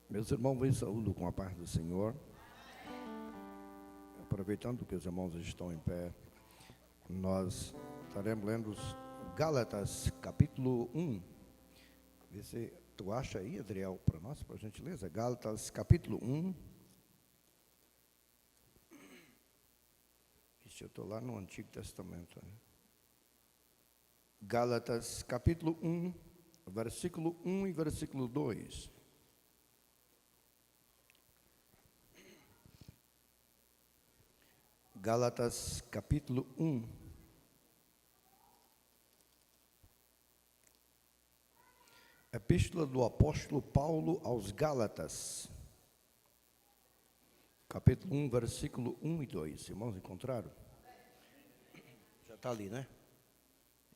Meus irmãos, eu saúdo com a paz do Senhor. Aproveitando que os irmãos estão em pé, nós estaremos lendo Gálatas, capítulo 1. Vê se tu acha aí, Adriel, para nós, por gentileza. Gálatas, capítulo 1. Ixi, eu estou lá no Antigo Testamento. Né? Gálatas, capítulo 1, versículo 1 e versículo 2. Gálatas, capítulo 1. Epístola do apóstolo Paulo aos Gálatas, capítulo 1, versículo 1 e 2. Irmãos, encontraram? Já está ali, né?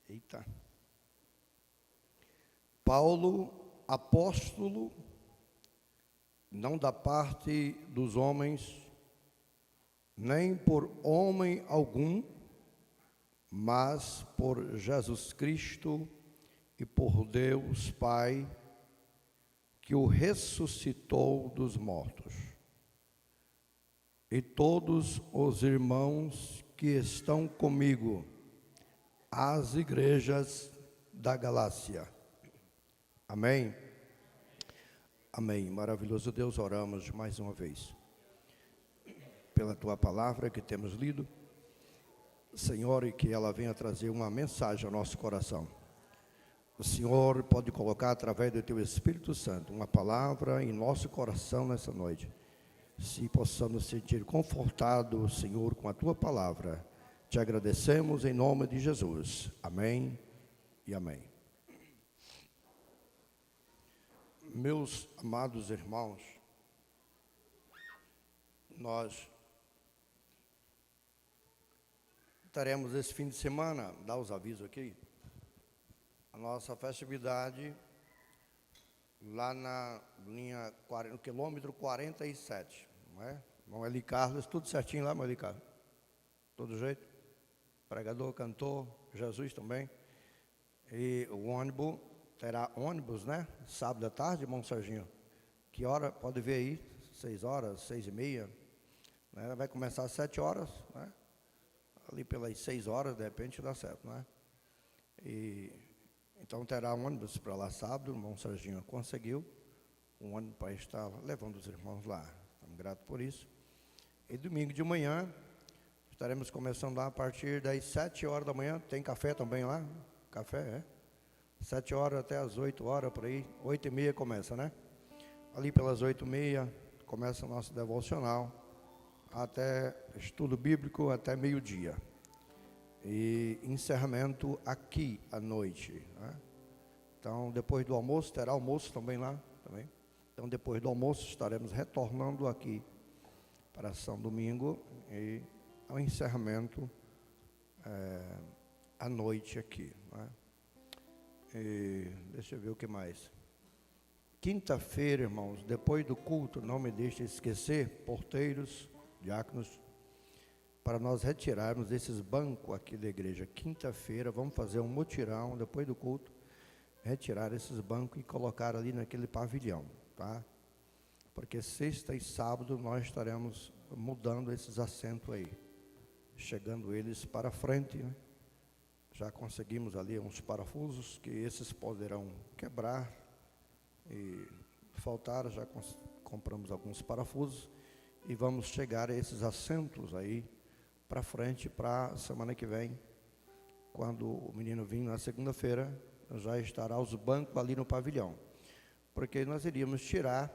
Eita. Paulo, apóstolo, não da parte dos homens, nem por homem algum, mas por Jesus Cristo e por Deus Pai, que o ressuscitou dos mortos. E todos os irmãos que estão comigo, às igrejas da Galácia. Amém? Amém. Maravilhoso Deus, oramos mais uma vez pela Tua palavra que temos lido, Senhor, e que ela venha trazer uma mensagem ao nosso coração. O Senhor pode colocar através do Teu Espírito Santo uma palavra em nosso coração nessa noite. Se possamos sentir confortados, Senhor, com a Tua palavra, te agradecemos em nome de Jesus. Amém e amém. Meus amados irmãos, nós estaremos esse fim de semana, dá os avisos aqui, a nossa festividade lá na linha, no quilômetro 47, não é? Irmão Eli Carlos, tudo certinho lá, irmão Eli Carlos? Todo jeito? Pregador, cantor, Jesus também. E o ônibus, terá ônibus, né? Sábado à tarde, irmão Serginho. Que hora? Pode ver aí, 6 horas, 6h30. Né? Vai começar às 7 horas, né? Ali pelas 6 horas, de repente dá certo, não é? E então terá um ônibus para lá sábado, o irmão Serginho conseguiu um ônibus para estar levando os irmãos lá. Estamos gratos por isso. E domingo de manhã, estaremos começando lá a partir das 7 horas da manhã. Tem café também lá? Café, é? 7 horas até as 8 horas, por aí. 8h30 começa, né? Ali pelas 8h30 começa o nosso devocional, até estudo bíblico, até meio-dia. E encerramento aqui à noite, né? Então, depois do almoço, terá almoço também lá, também. Então, depois do almoço, estaremos retornando aqui para São Domingo e ao encerramento à noite aqui, né? E deixa eu ver o que mais. Quinta-feira, irmãos, depois do culto, não me deixe esquecer, porteiros, diáconos, para nós retirarmos esses bancos aqui da igreja. Quinta-feira, vamos fazer um mutirão, depois do culto, retirar esses bancos e colocar ali naquele pavilhão, tá? Porque sexta e sábado nós estaremos mudando esses assentos aí, chegando eles para frente, né? Já conseguimos ali uns parafusos, que esses poderão quebrar, e faltaram, já compramos alguns parafusos, e vamos chegar a esses assentos aí para frente, para a semana que vem, quando o menino vir na segunda-feira, já estará os bancos ali no pavilhão, porque nós iríamos tirar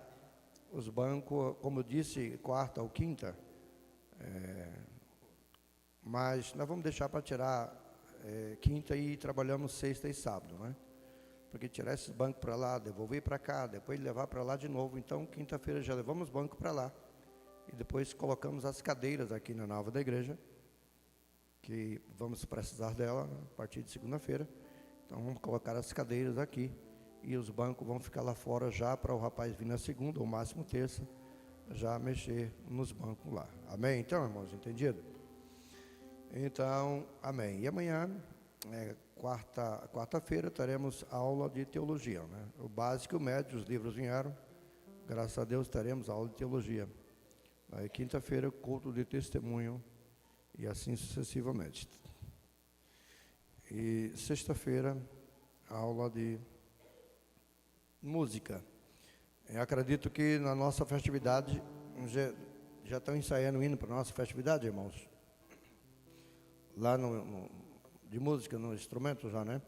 os bancos, como eu disse, quarta ou quinta, mas nós vamos deixar para tirar quinta e trabalhamos sexta e sábado, né? Porque tirar esses bancos para lá, devolver para cá, depois levar para lá de novo. Então, quinta-feira já levamos os bancos para lá. E depois colocamos as cadeiras aqui na nave da igreja, que vamos precisar dela a partir de segunda-feira. Então, vamos colocar as cadeiras aqui. E os bancos vão ficar lá fora já para o rapaz vir na segunda, ou máximo terça, já mexer nos bancos lá. Amém? Então, irmãos, entendido? Então, amém. E amanhã, quarta-feira, teremos aula de teologia, né? O básico e o médio, os livros vieram. graças a Deus, teremos aula de teologia. Aí, quinta-feira, culto de testemunho, e assim sucessivamente. E sexta-feira, aula de música. Eu acredito que na nossa festividade, já estão ensaiando o hino para a nossa festividade, irmãos? Lá de música, no instrumento já, né?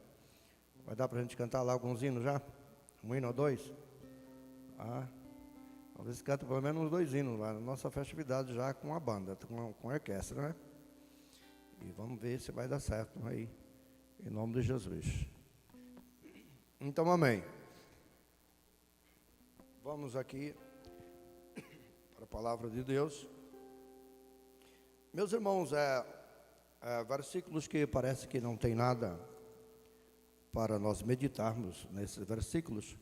Vai dar para a gente cantar lá alguns hinos já? Um hino ou dois? Talvez canta pelo menos uns 2 hinos lá na nossa festividade já com a banda, com a orquestra, né? E vamos ver se vai dar certo aí, em nome de Jesus. Então, amém. Vamos aqui para a palavra de Deus. Meus irmãos, versículos que parece que não tem nada para nós meditarmos nesses versículos,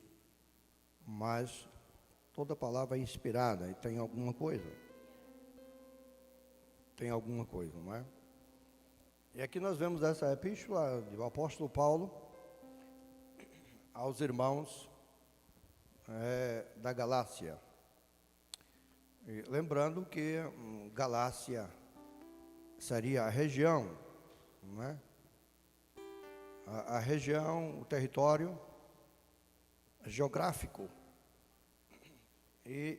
mas toda palavra é inspirada e tem alguma coisa. Tem alguma coisa, não é? E aqui nós vemos essa epístola do apóstolo Paulo aos irmãos da Galácia. E lembrando que Galácia seria a região, não é? A região, o território geográfico. E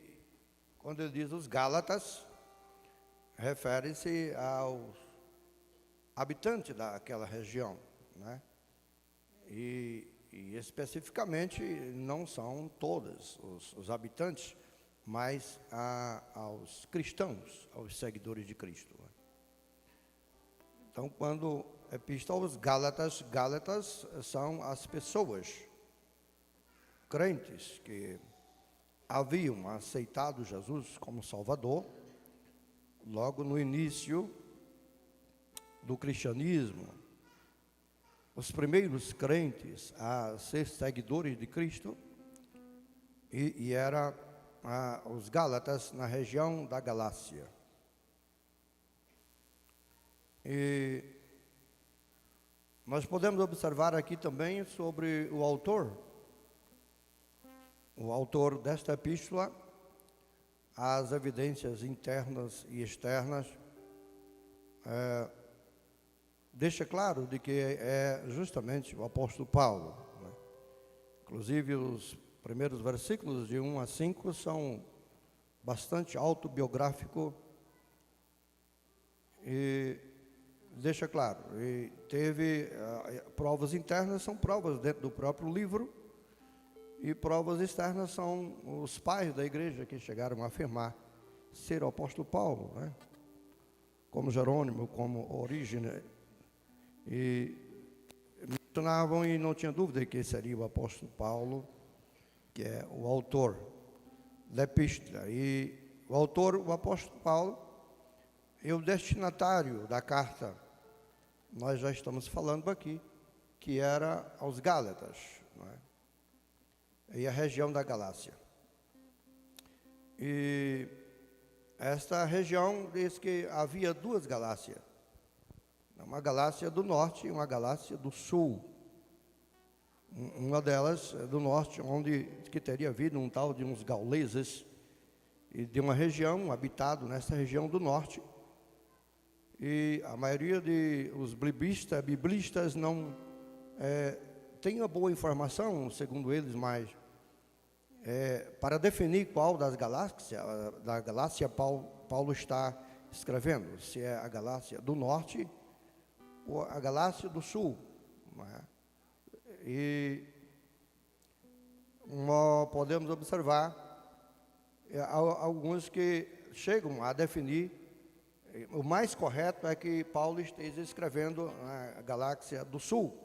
quando ele diz os Gálatas, refere-se aos habitantes daquela região, né? E especificamente não são todos os habitantes, mas aos cristãos, aos seguidores de Cristo. Então, quando epístola aos Gálatas, Gálatas são as pessoas crentes que haviam aceitado Jesus como Salvador logo no início do cristianismo. Os primeiros crentes a ser seguidores de Cristo e era os Gálatas na região da Galácia. E nós podemos observar aqui também sobre o autor desta epístola, as evidências internas e externas, deixa claro de que é justamente o apóstolo Paulo, né? Inclusive os primeiros versículos de 1 a 5 são bastante autobiográficos e deixa claro, e teve provas internas, são provas dentro do próprio livro, e provas externas são os pais da igreja que chegaram a afirmar ser o apóstolo Paulo, né? Como Jerônimo, como Orígenes, e mencionavam e não tinha dúvida que seria o apóstolo Paulo, que é o autor da epístola. E o autor, o apóstolo Paulo, e o destinatário da carta, nós já estamos falando aqui, que era aos Gálatas, não é? E a região da Galácia. E esta região diz que havia 2 Galácias, uma Galácia do norte e uma Galácia do sul. Uma delas do norte, onde que teria havido um tal de uns gauleses, e de uma região, habitado nessa região do norte. E a maioria os biblistas não tem uma boa informação, segundo eles, mas para definir qual da Galácia Paulo está escrevendo, se é a Galácia do norte ou a Galácia do sul, não é? E podemos observar alguns que chegam a definir, o mais correto é que Paulo esteja escrevendo a Galácia do sul,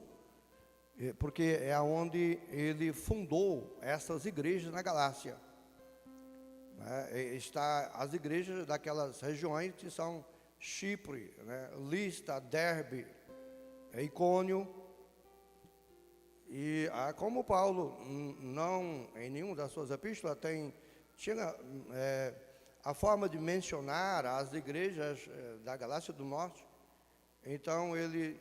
porque é onde ele fundou essas igrejas na Galácia. Está as igrejas daquelas regiões que são Chipre, né, Lista, Derbe, Icônio. E como Paulo não, em nenhuma das suas epístolas, tinha a forma de mencionar as igrejas da Galácia do Norte, então ele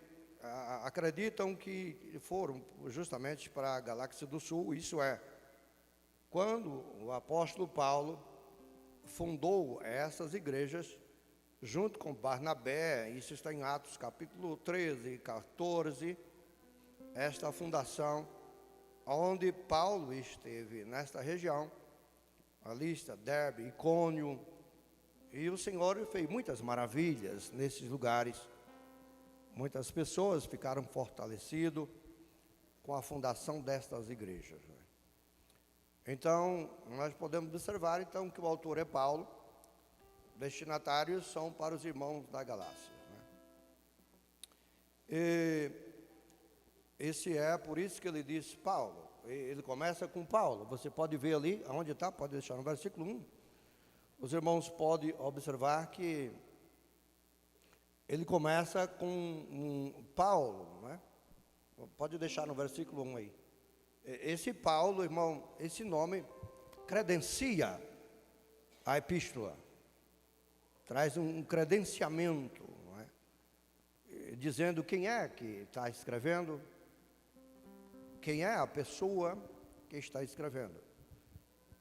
acreditam que foram justamente para a Galácia do Sul, isso é, quando o apóstolo Paulo fundou essas igrejas, junto com Barnabé, isso está em Atos capítulo 13 e 14, esta fundação, onde Paulo esteve nesta região, a lista, Derbe, Icônio, e o Senhor fez muitas maravilhas nesses lugares. Muitas pessoas ficaram fortalecidas com a fundação destas igrejas. Então, nós podemos observar então que o autor é Paulo, destinatários são para os irmãos da Galácia. E esse é por isso que ele diz Paulo. Ele começa com Paulo. Você pode ver ali, onde está, pode deixar no versículo 1. Os irmãos podem observar que ele começa com Paulo, né? Pode deixar no versículo 1 aí. Esse Paulo, irmão, esse nome credencia a epístola, traz um credenciamento, não é? Dizendo quem é que está escrevendo, quem é a pessoa que está escrevendo.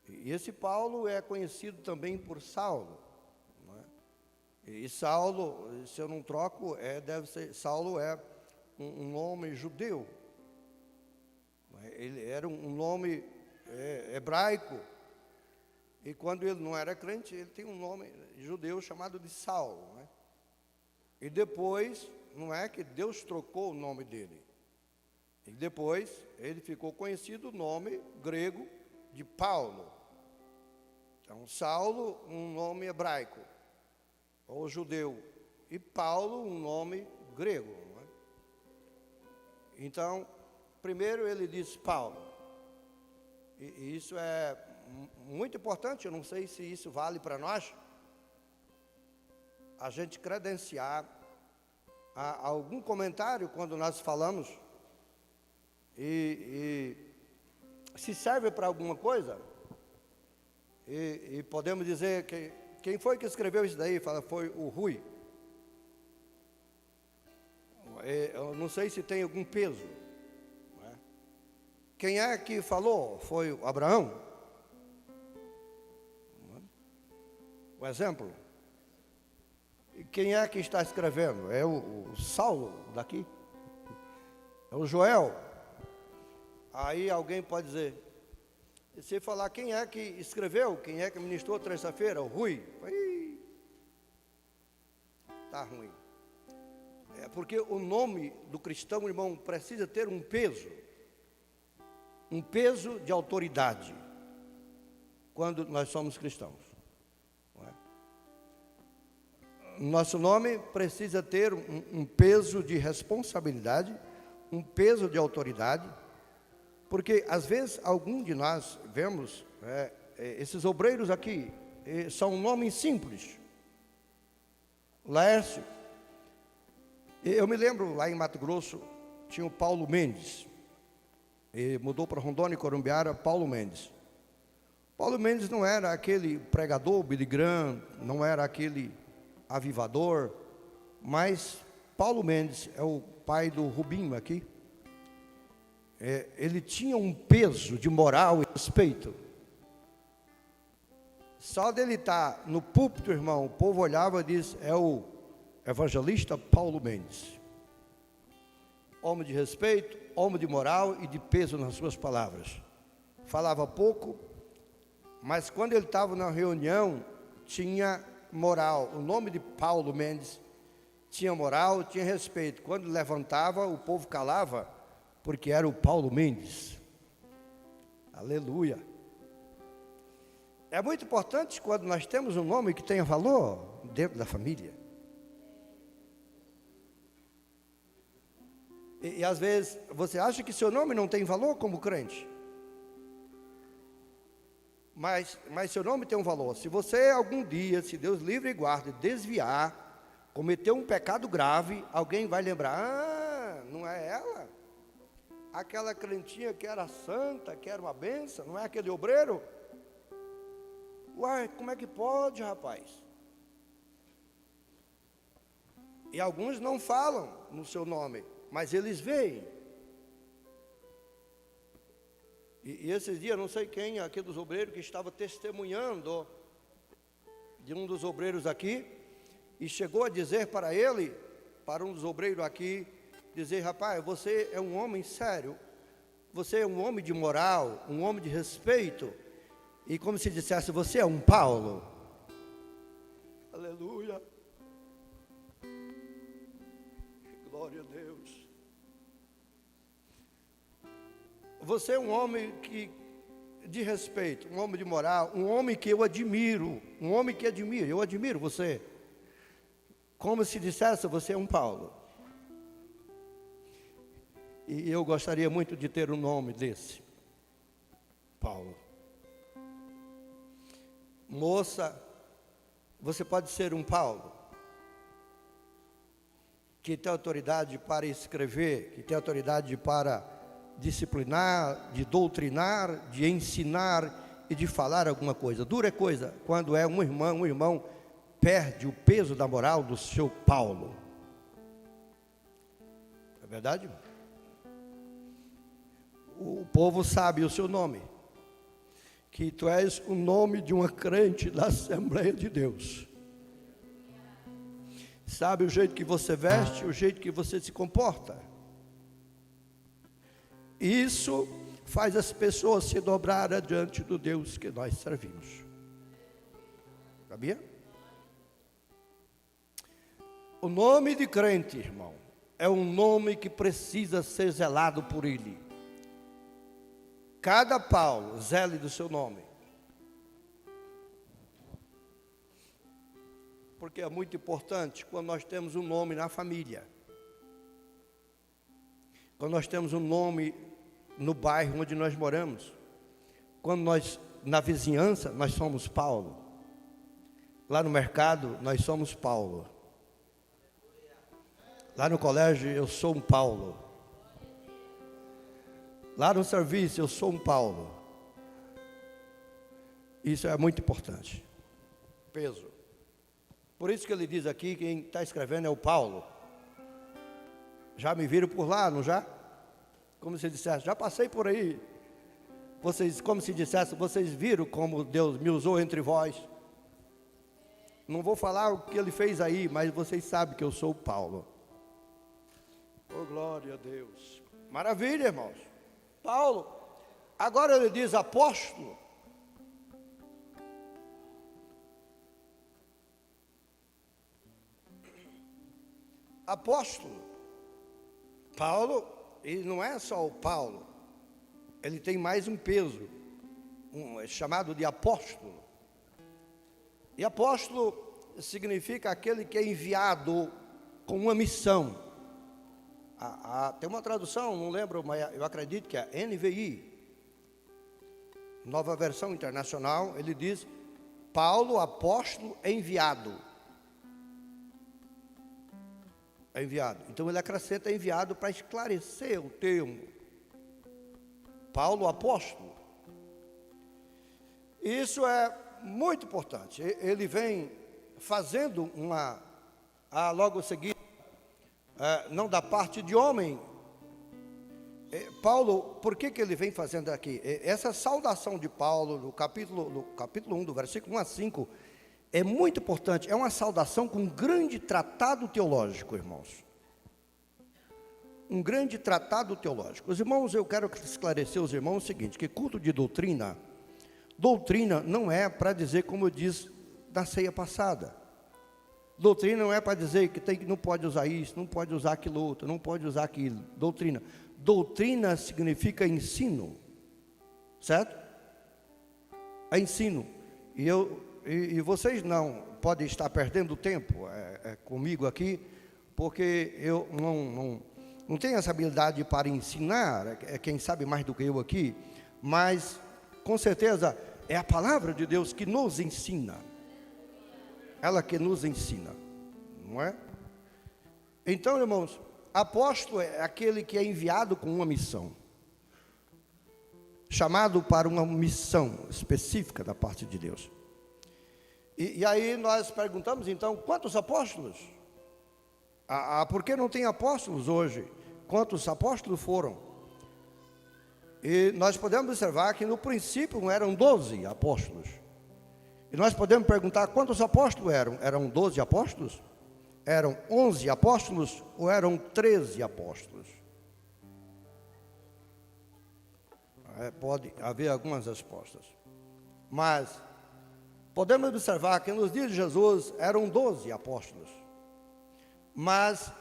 E esse Paulo é conhecido também por Saulo, não é? E Saulo, se eu não troco, deve ser, Saulo é um nome judeu. Ele era um nome hebraico, e quando ele não era crente, ele tem um nome judeu chamado de Saulo, né? E depois, não é que Deus trocou o nome dele, e depois ele ficou conhecido o nome grego de Paulo. Então, Saulo, um nome hebraico, ou judeu, e Paulo, um nome grego, não é? Então, primeiro ele diz Paulo, e isso é muito importante. Eu não sei se isso vale para nós, a gente credenciar algum comentário quando nós falamos, e se serve para alguma coisa, e podemos dizer que quem foi que escreveu isso daí, fala, foi o Rui. Eu não sei se tem algum peso. Quem é que falou? Foi o Abraão. O exemplo. E quem é que está escrevendo? É o Saulo daqui? É o Joel? Aí alguém pode dizer, se falar quem é que escreveu, quem é que ministrou terça-feira? O Rui. Está ruim. É porque o nome do cristão, irmão, precisa ter um peso de autoridade, quando nós somos cristãos. Não é? Nosso nome precisa ter um peso de responsabilidade, um peso de autoridade, porque às vezes algum de nós vemos, esses obreiros aqui, são nomes simples. Laércio, eu me lembro lá em Mato Grosso, tinha o Paulo Mendes, e mudou para Rondônia e Corumbiara, Paulo Mendes. Paulo Mendes não era aquele pregador, Billy Graham, não era aquele avivador, mas Paulo Mendes é o pai do Rubinho aqui. Ele tinha um peso de moral e respeito. Só dele estar no púlpito, irmão, o povo olhava e disse, é o evangelista Paulo Mendes. Homem de respeito, homem de moral e de peso nas suas palavras. Falava pouco, mas quando ele estava na reunião, tinha moral. O nome de Paulo Mendes tinha moral, tinha respeito. Quando levantava, o povo calava, porque era o Paulo Mendes. Aleluia. É muito importante quando nós temos um nome que tenha valor dentro da família. E às vezes, você acha que seu nome não tem valor como crente? Mas seu nome tem um valor. Se você algum dia, se Deus livre e guarde, desviar, cometer um pecado grave, alguém vai lembrar, não é ela? Aquela crentinha que era santa, que era uma benção, não é aquele obreiro? Uai, como é que pode, rapaz? E alguns não falam no seu nome, mas eles veem. E esses dias, não sei quem aqui dos obreiros que estava testemunhando de um dos obreiros aqui, e chegou a dizer para ele, para um dos obreiros aqui, dizer: rapaz, você é um homem sério, você é um homem de moral, um homem de respeito, e como se dissesse, você é um Paulo. Aleluia. Glória a Deus. Você é um homem de respeito, um homem de moral, um homem que eu admiro, eu admiro você. Como se dissesse, você é um Paulo. E eu gostaria muito de ter um nome desse, Paulo. Moça, você pode ser um Paulo, que tem autoridade para escrever, que tem autoridade para disciplinar, de doutrinar, de ensinar e de falar alguma coisa. Dura é coisa quando é um irmão perde o peso da moral do seu Paulo. É verdade? O povo sabe o seu nome, que tu és o nome de uma crente da Assembleia de Deus. Sabe o jeito que você veste, o jeito que você se comporta. Isso faz as pessoas se dobrarem diante do Deus que nós servimos. Sabia? O nome de crente, irmão, é um nome que precisa ser zelado por ele. Cada Paulo zele do seu nome. Porque é muito importante quando nós temos um nome na família. Quando nós temos um nome no bairro onde nós moramos. Quando nós, na vizinhança, nós somos Paulo. Lá no mercado, nós somos Paulo. Lá no colégio, eu sou um Paulo. Lá no serviço, eu sou um Paulo. Isso é muito importante. Peso. Por isso que ele diz aqui, quem está escrevendo é o Paulo. Já me viram por lá, não já? Como se dissesse, já passei por aí. Vocês, como se dissesse, vocês viram como Deus me usou entre vós. Não vou falar o que ele fez aí, mas vocês sabem que eu sou o Paulo. Oh, glória a Deus. Maravilha, irmãos. Paulo, agora ele diz apóstolo. Apóstolo. Paulo, ele não é só o Paulo. Ele tem mais um peso, é chamado de apóstolo. E apóstolo significa aquele que é enviado com uma missão. Tem uma tradução, não lembro, mas eu acredito que é NVI, Nova Versão Internacional, ele diz, Paulo, apóstolo enviado. É enviado. Então ele acrescenta enviado para esclarecer o termo. Paulo, apóstolo. Isso é muito importante. Ele vem fazendo logo a seguir, não da parte de homem. Paulo, por que ele vem fazendo aqui? Essa saudação de Paulo, no capítulo 1, do versículo 1 a 5, é muito importante. É uma saudação com um grande tratado teológico, irmãos. Um grande tratado teológico. Os irmãos, eu quero esclarecer os irmãos o seguinte, que culto de doutrina não é para dizer, como eu disse na ceia passada. Doutrina não é para dizer que não pode usar isso, não pode usar aquilo outro, não pode usar aquilo. Doutrina significa ensino, certo? É ensino. E vocês não podem estar perdendo tempo comigo aqui, porque eu não tenho essa habilidade para ensinar, quem sabe mais do que eu aqui, mas com certeza é a palavra de Deus que nos ensina. Ela que nos ensina, não é? Então, irmãos, apóstolo é aquele que é enviado com uma missão, chamado para uma missão específica da parte de Deus. E aí nós perguntamos então, quantos apóstolos? Por que não tem apóstolos hoje? Quantos apóstolos foram? E nós podemos observar que no princípio eram 12 apóstolos. E nós podemos perguntar quantos apóstolos eram? Eram 12 apóstolos? Eram 11 apóstolos ou eram 13 apóstolos? Pode haver algumas respostas. Mas podemos observar que nos dias de Jesus eram 12 apóstolos. Mas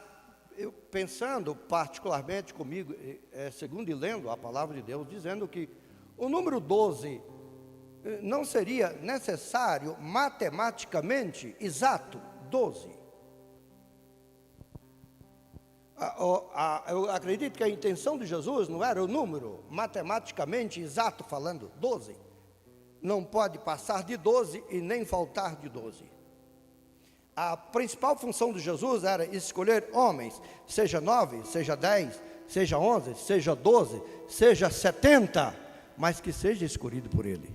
eu pensando particularmente comigo, segundo e lendo a palavra de Deus, dizendo que o número 12 não seria necessário matematicamente exato, 12. Eu acredito que a intenção de Jesus não era o número matematicamente exato falando, 12. Não pode passar de 12 e nem faltar de 12. A principal função de Jesus era escolher homens, seja 9, seja 10, seja 11, seja 12, seja 70, mas que seja escolhido por Ele.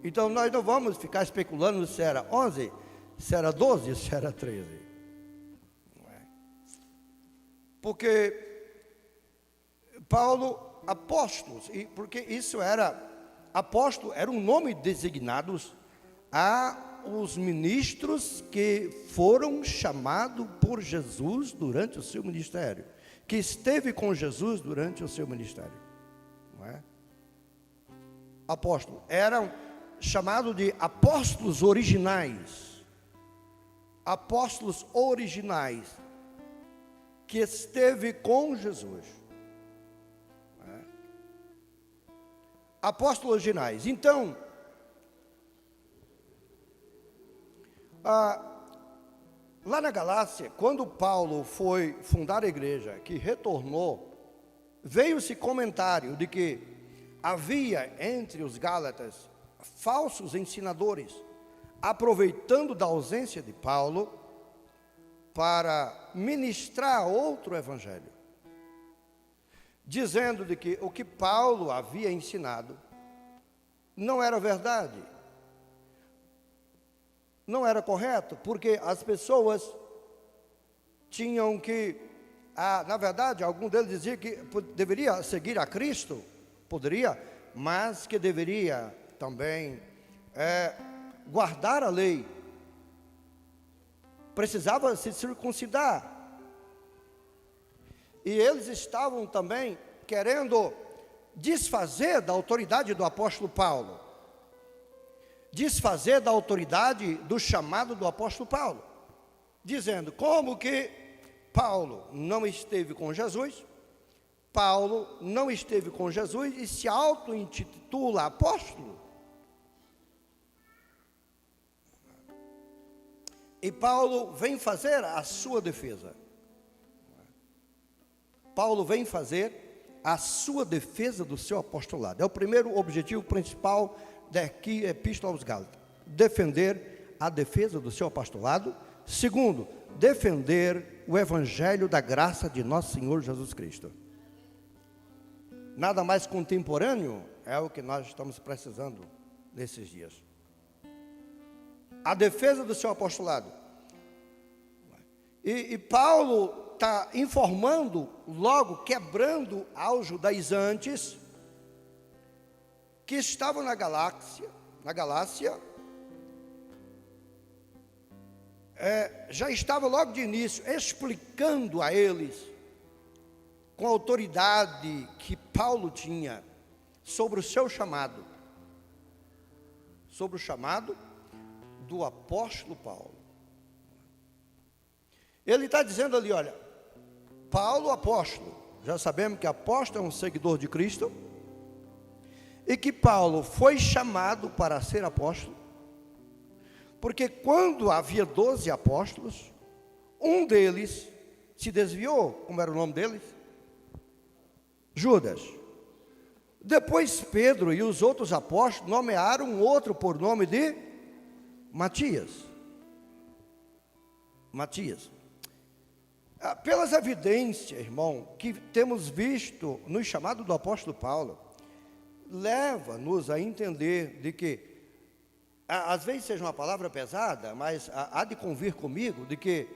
Então nós não vamos ficar especulando se era 11, se era 12, se era 13. Porque Paulo, apóstolos, porque isso era, apóstolo era um nome designado a os ministros que foram chamados por Jesus durante o seu ministério, que esteve com Jesus durante o seu ministério, não é? Apóstolo, eram chamados de apóstolos originais, que esteve com Jesus, não é? Apóstolos originais. Então, lá na Galácia, quando Paulo foi fundar a igreja, que retornou, veio-se comentário de que havia entre os Gálatas falsos ensinadores, aproveitando da ausência de Paulo para ministrar outro evangelho, dizendo de que o que Paulo havia ensinado não era verdade, não era correto, porque as pessoas tinham que, na verdade, algum deles dizia que deveria seguir a Cristo, poderia, mas que deveria também guardar a lei, precisava se circuncidar, e eles estavam também querendo desfazer da autoridade do apóstolo Paulo, desfazer da autoridade do chamado do apóstolo Paulo, dizendo como que Paulo não esteve com Jesus, e se auto-intitula apóstolo. E Paulo vem fazer a sua defesa. Paulo vem fazer a sua defesa do seu apostolado. É o primeiro objetivo principal da Epístola aos Gálatas: defender a defesa do seu apostolado. Segundo, defender o evangelho da graça de nosso Senhor Jesus Cristo. Nada mais contemporâneo é o que nós estamos precisando nesses dias. A defesa do seu apostolado. E Paulo está informando, logo quebrando aos judaizantes que estavam na Galácia, já estava logo de início explicando a eles, com a autoridade que Paulo tinha, sobre o seu chamado, sobre o chamado do apóstolo Paulo. Ele está dizendo ali, olha, Paulo apóstolo, já sabemos que apóstolo é um seguidor de Cristo, e que Paulo foi chamado para ser apóstolo, porque quando havia 12 apóstolos, um deles se desviou. Como era o nome deles? Judas. Depois Pedro e os outros apóstolos nomearam um outro por nome de Matias. Pelas evidências, irmão, que temos visto no chamado do apóstolo Paulo, leva-nos a entender de que, às vezes seja uma palavra pesada, mas há de convir comigo, de que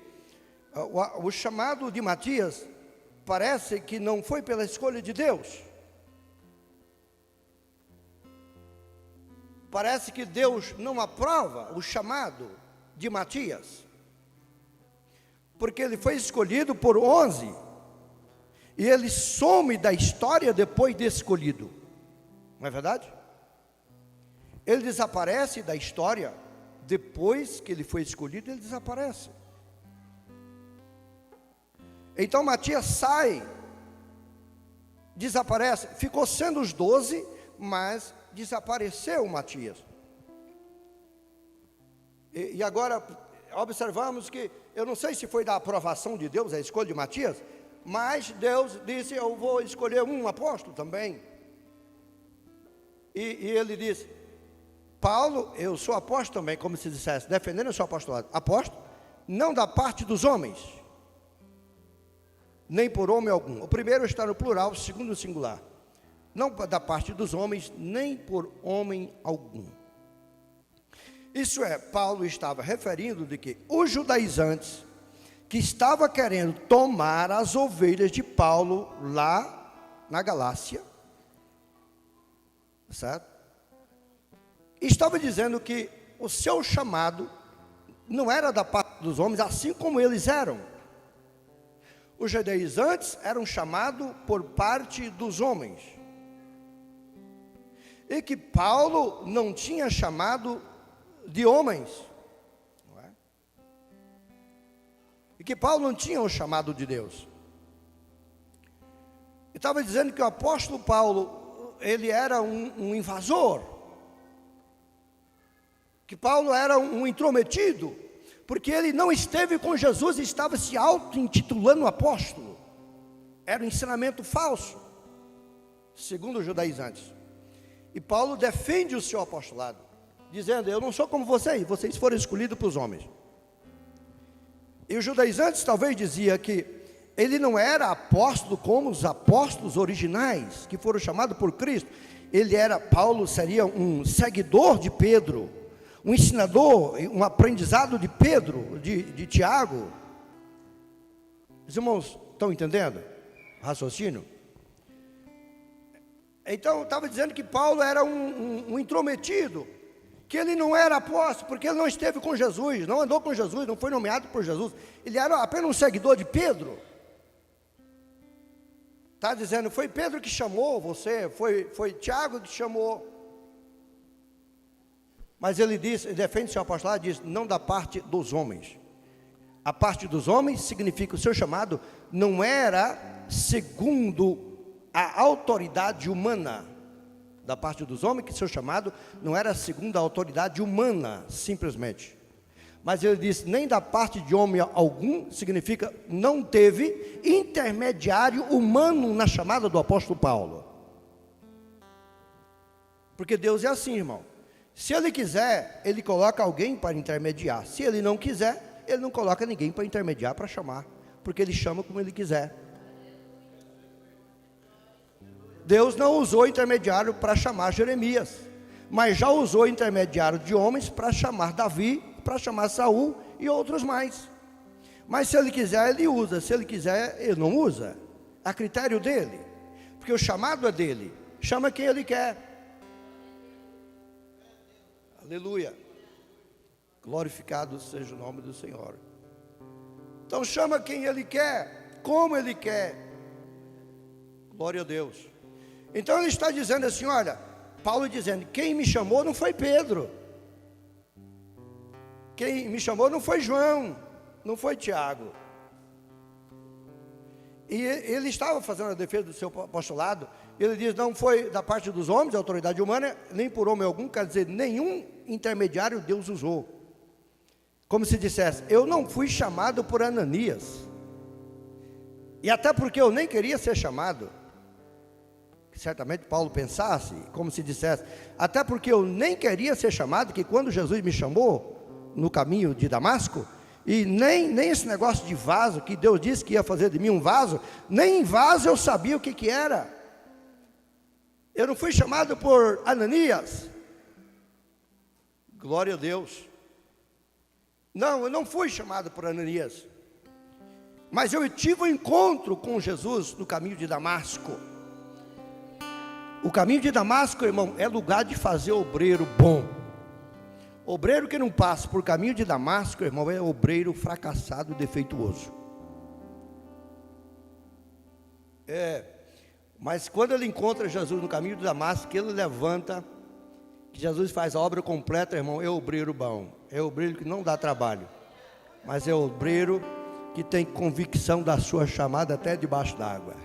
o chamado de Matias parece que não foi pela escolha de Deus. Parece que Deus não aprova o chamado de Matias, porque ele foi escolhido por 11, e ele some da história depois de escolhido, não é verdade? Ele desaparece da história, depois que ele foi escolhido, ele desaparece. Então Matias sai, desaparece, ficou sendo os 12, mas desapareceu Matias. E agora observamos que, eu não sei se foi da aprovação de Deus a escolha de Matias, mas Deus disse: eu vou escolher um apóstolo também. E ele disse: Paulo, eu sou apóstolo também, como se dissesse, defendendo o seu apostolado. Apóstolo, não da parte dos homens, nem por homem algum. O primeiro está no plural, o segundo no singular. Não da parte dos homens, nem por homem algum. Isso é, Paulo estava referindo de que os judaizantes, que estavam querendo tomar as ovelhas de Paulo lá na Galácia, certo? Estava dizendo que o seu chamado não era da parte dos homens, assim como eles eram. Os judaizantes eram chamados por parte dos homens, e que Paulo não tinha chamado de homens, não é? E que Paulo não tinha o chamado de Deus. Estava dizendo que o apóstolo Paulo, ele era um invasor, que Paulo era um intrometido, porque ele não esteve com Jesus e estava se auto-intitulando apóstolo. Era um ensinamento falso, segundo os judaizantes. E Paulo defende o seu apostolado, dizendo: eu não sou como vocês foram escolhidos para os homens. E os judaizantes talvez diziam que ele não era apóstolo como os apóstolos originais, que foram chamados por Cristo. Paulo seria um seguidor de Pedro, um ensinador, um aprendizado de Pedro, de Tiago. Os irmãos estão entendendo o raciocínio? Então estava dizendo que Paulo era um intrometido, que ele não era apóstolo, porque ele não esteve com Jesus, não andou com Jesus, não foi nomeado por Jesus. Ele era apenas um seguidor de Pedro. Está dizendo: foi Pedro que chamou você, foi Tiago que chamou. Mas ele diz, ele defende seu apostolado, diz: não da parte dos homens. A parte dos homens significa que o seu chamado não era segundo a autoridade humana. Da parte dos homens, que seu chamado não era segundo a autoridade humana, simplesmente. Mas ele diz: nem da parte de homem algum, significa não teve intermediário humano na chamada do apóstolo Paulo. Porque Deus é assim, irmão. Se Ele quiser, Ele coloca alguém para intermediar. Se Ele não quiser, Ele não coloca ninguém para intermediar, para chamar. Porque Ele chama como Ele quiser. Deus não usou intermediário para chamar Jeremias, mas já usou intermediário de homens para chamar Davi, para chamar Saul e outros mais. Mas se Ele quiser, Ele usa. Se Ele quiser, Ele não usa. A critério dele, porque o chamado é dele. Chama quem Ele quer. Aleluia. Glorificado seja o nome do Senhor. Então chama quem Ele quer, como Ele quer. Glória a Deus. Então ele está dizendo assim: olha, Paulo dizendo: quem me chamou não foi Pedro, quem me chamou não foi João, não foi Tiago. E ele estava fazendo a defesa do seu apostolado. Ele diz: não foi da parte dos homens, a autoridade humana, nem por homem algum, quer dizer, nenhum intermediário Deus usou. Como se dissesse: eu não fui chamado por Ananias, e até porque eu nem queria ser chamado. Certamente Paulo pensasse, como se dissesse: até porque eu nem queria ser chamado, que quando Jesus me chamou no caminho de Damasco, e nem esse negócio de vaso, que Deus disse que ia fazer de mim um vaso, nem em vaso eu sabia o que era. Eu não fui chamado por Ananias. Glória a Deus. Não, eu não fui chamado por Ananias. Mas eu tive um encontro com Jesus no caminho de Damasco. O caminho de Damasco, irmão, é lugar de fazer obreiro bom. Obreiro que não passa por caminho de Damasco, irmão, é obreiro fracassado, defeituoso. Mas quando ele encontra Jesus no caminho de Damasco, que ele levanta, que Jesus faz a obra completa, irmão, é obreiro bom. É obreiro que não dá trabalho, mas é obreiro que tem convicção da sua chamada até debaixo d'água.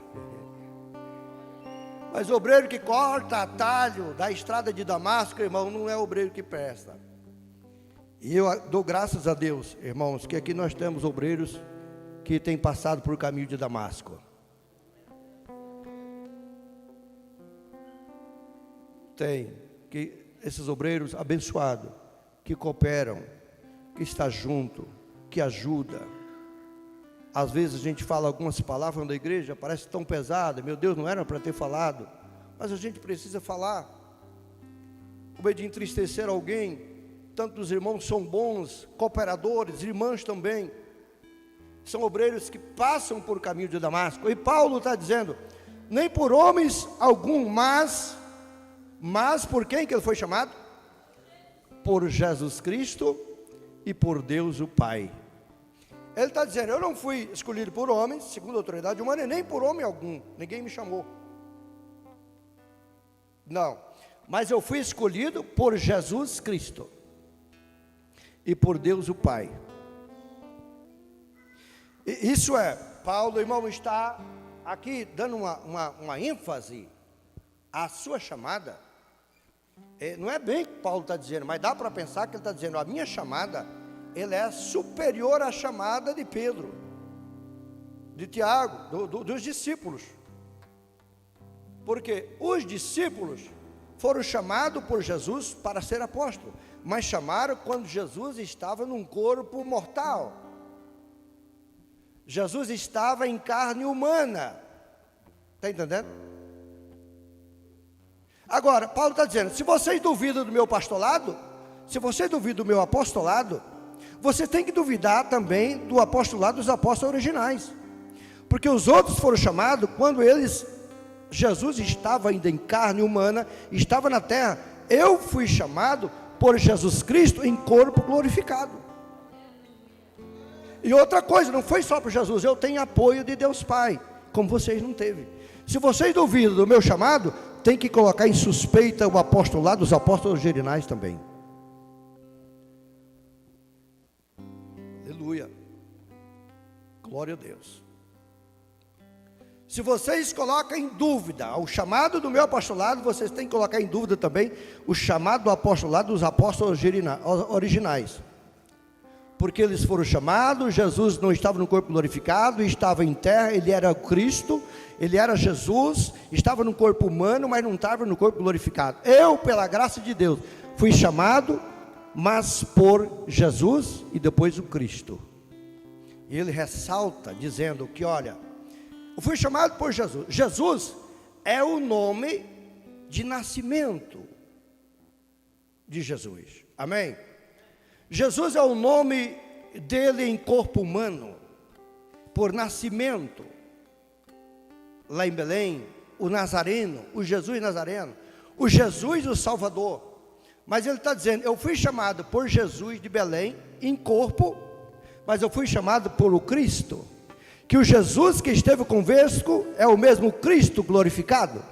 Mas obreiro que corta atalho da estrada de Damasco, irmão, não é obreiro que presta. E eu dou graças a Deus, irmãos, que aqui nós temos obreiros que têm passado por caminho de Damasco. Tem, que esses obreiros abençoados, que cooperam, que está junto, que ajuda. Às vezes a gente fala algumas palavras da igreja, parece tão pesada, meu Deus, não era para ter falado, mas a gente precisa falar. Com medo de entristecer alguém, tantos irmãos são bons, cooperadores, irmãs também, são obreiros que passam por caminho de Damasco. E Paulo está dizendo, nem por homens algum, mas por quem que ele foi chamado? Por Jesus Cristo e por Deus o Pai. Ele está dizendo, eu não fui escolhido por homens, segundo a autoridade humana, nem por homem algum, ninguém me chamou. Não, mas eu fui escolhido por Jesus Cristo e por Deus o Pai. E isso é, Paulo, irmão, está aqui dando uma ênfase à sua chamada. Não é bem o que Paulo está dizendo, mas dá para pensar que ele está dizendo, a minha chamada, ele é superior à chamada de Pedro, de Tiago, dos discípulos. Porque os discípulos foram chamados por Jesus para ser apóstolos, mas chamaram quando Jesus estava num corpo mortal. Jesus estava em carne humana. Está entendendo? Agora, Paulo está dizendo, se vocês duvidam do meu apostolado, se vocês duvidam do meu apostolado, você tem que duvidar também do apostolado dos apóstolos originais. Porque os outros foram chamados quando Jesus estava ainda em carne humana, estava na terra. Eu fui chamado por Jesus Cristo em corpo glorificado. E outra coisa, não foi só por Jesus, eu tenho apoio de Deus Pai, como vocês não teve. Se vocês duvidam do meu chamado, tem que colocar em suspeita o apostolado dos apóstolos originais também. Aleluia, glória a Deus. Se vocês colocam em dúvida o chamado do meu apostolado, vocês têm que colocar em dúvida também o chamado do apostolado dos apóstolos originais. Porque eles foram chamados, Jesus não estava no corpo glorificado, estava em terra, ele era Cristo, ele era Jesus, estava no corpo humano, mas não estava no corpo glorificado. Eu, pela graça de Deus, fui chamado, mas por Jesus e depois o Cristo. E ele ressalta, dizendo que, olha, eu fui chamado por Jesus. Jesus é o nome de nascimento de Jesus. Amém? Jesus é o nome dele em corpo humano, por nascimento. Lá em Belém, o Nazareno, o Jesus Nazareno, o Jesus o Salvador. Mas ele está dizendo, eu fui chamado por Jesus de Belém, em corpo, mas eu fui chamado por o Cristo. Que o Jesus que esteve convosco é o mesmo Cristo glorificado.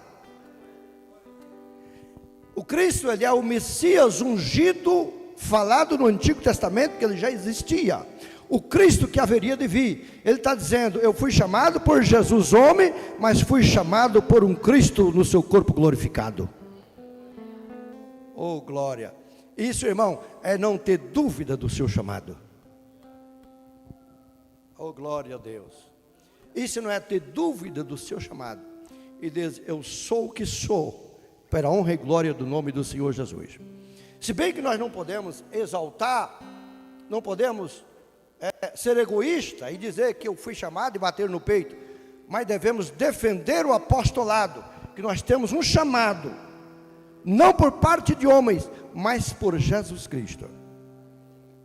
O Cristo, ele é o Messias ungido, falado no Antigo Testamento, que ele já existia. O Cristo que haveria de vir. Ele está dizendo, eu fui chamado por Jesus homem, mas fui chamado por um Cristo no seu corpo glorificado. Oh, glória. Isso, irmão, é não ter dúvida do seu chamado. Oh, glória a Deus. Isso não é ter dúvida do seu chamado. E diz, eu sou o que sou, para a honra e glória do nome do Senhor Jesus. Se bem que nós não podemos exaltar, não podemos ser egoísta e dizer que eu fui chamado e bater no peito, mas devemos defender o apostolado, que nós temos um chamado, não por parte de homens, mas por Jesus Cristo.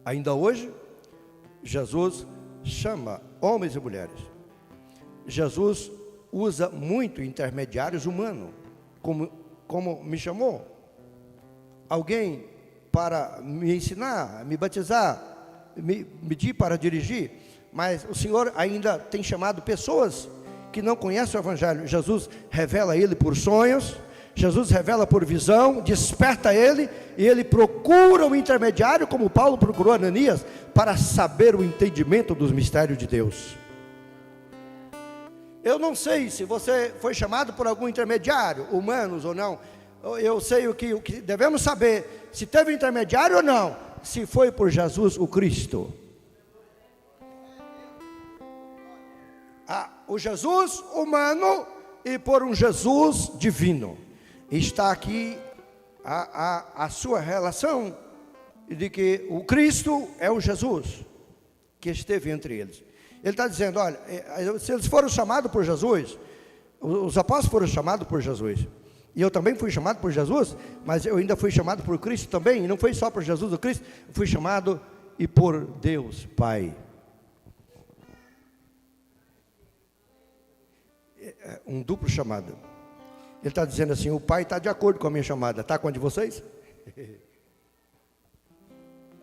Ainda hoje, Jesus chama homens e mulheres. Jesus usa muito intermediários humanos, como me chamou. Alguém para me ensinar, me batizar, me pedir para dirigir. Mas o Senhor ainda tem chamado pessoas que não conhecem o Evangelho. Jesus revela ele por sonhos, Jesus revela por visão, desperta ele, e ele procura um intermediário, como Paulo procurou Ananias, para saber o entendimento dos mistérios de Deus. Eu não sei se você foi chamado por algum intermediário, humanos ou não. Eu sei o que devemos saber, se teve intermediário ou não, se foi por Jesus o Cristo. O Jesus humano e por um Jesus divino. Está aqui a sua relação de que o Cristo é o Jesus que esteve entre eles. Ele está dizendo, olha, se eles foram chamados por Jesus, os apóstolos foram chamados por Jesus, e eu também fui chamado por Jesus, mas eu ainda fui chamado por Cristo também, e não foi só por Jesus o Cristo, eu fui chamado e por Deus Pai. Um duplo chamado. Ele está dizendo assim, o Pai está de acordo com a minha chamada, está com a de vocês?